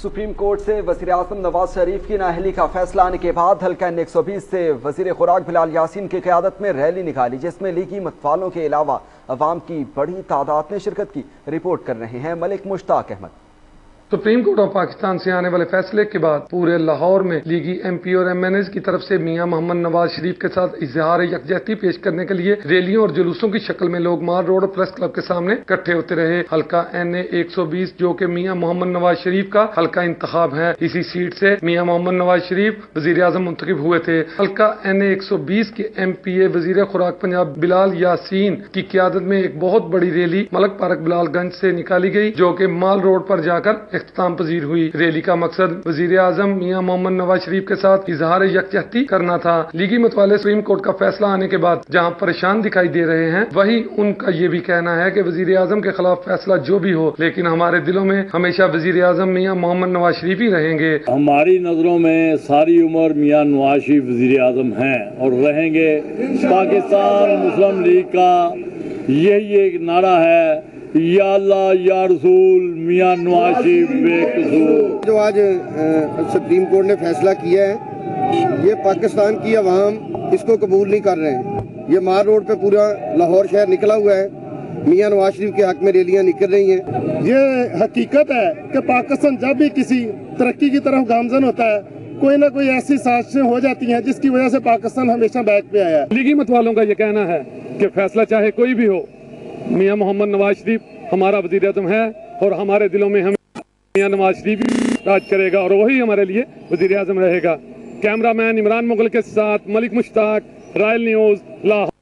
Supreme court से वज़ीर-ए-आज़म नवाज शरीफ की नाअहली का फैसला आने के बाद हल्का N120 से वज़ीर खुराक बिलाल यासीन की क़यादत में रैली निकाली, जिसमें लीगी मतवालों के अलावा अवाम की बड़ी तादाद में शिरकत की। रिपोर्ट कर रहे हैं Malik Mushtaq Ahmad. Supreme court of Pakistan से आने वाले फैसले के बाद पूरे लाहौर में लीगी MP और MNAs की तरफ से मियां मोहम्मद नवाज शरीफ के साथ इजहार यकजहती पेश करने के लिए रैलियों और जुलूसों की शक्ल में लोग माल रोड और प्रेस क्लब के सामने इकट्ठे होते रहे। हल्का NA 120 जो कि मियां मोहम्मद नवाज शरीफ का हल्का इंतखाब है, इसी सीट से मियां मोहम्मद नवाज शरीफ वजीर आजम मुंतखब हुए थे। हल्का NA 120 के MPA वजीर खुराक पंजाब बिलाल यासीन की क़यादत में एक बहुत बड़ी रैली मलक पार्क बिलालगंज से निकाली गई, जो कि माल रोड पर जाकर इख्तिताम पजीर हुई। रैली का मकसद वजीर आजम मियां मोहम्मद नवाज शरीफ के साथ इजहार यकजहती करना था। लीगी मतवाले सुप्रीम कोर्ट का फैसला आने के बाद जहां परेशान दिखाई दे रहे हैं, वहीं उनका ये भी कहना है कि वजीर आजम के खिलाफ फैसला जो भी हो, लेकिन हमारे दिलों में हमेशा वजीर आजम मियां मोहम्मद नवाज शरीफ ही रहेंगे। हमारी नजरों में सारी उम्र मियां नवाज शरीफ वजीर आजम हैं और रहेंगे। पाकिस्तान मुस्लिम लीग का यही एक नारा है, या अल्लाह या रसूल मियां नवाज शरीफ बेकसूर। जो आज सुप्रीम कोर्ट ने फैसला किया है, ये पाकिस्तान की अवाम इसको कबूल नहीं कर रहे हैं। ये मार रोड पे पूरा लाहौर शहर निकला हुआ है, मियां नवाज शरीफ के हक में रैलियां निकल रही हैं। ये हकीकत है कि पाकिस्तान जब भी किसी तरक्की की तरफ गामजन होता है, कोई ना कोई ऐसी साजिशें हो जाती हैं जिसकी वजह से पाकिस्तान हमेशा बैक पे आया है। लीगी मतवालों का ये कहना है कि फैसला चाहे कोई भी हो, मियां मोहम्मद नवाज शरीफ हमारा वजीर आज़म है और हमारे दिलों में हम मियां नवाज शरीफ राज करेगा और वही हमारे लिए वजीर आज़म रहेगा। कैमरामैन इमरान मुगल के साथ मलिक मुश्ताक, रॉयल न्यूज़, लाहौर।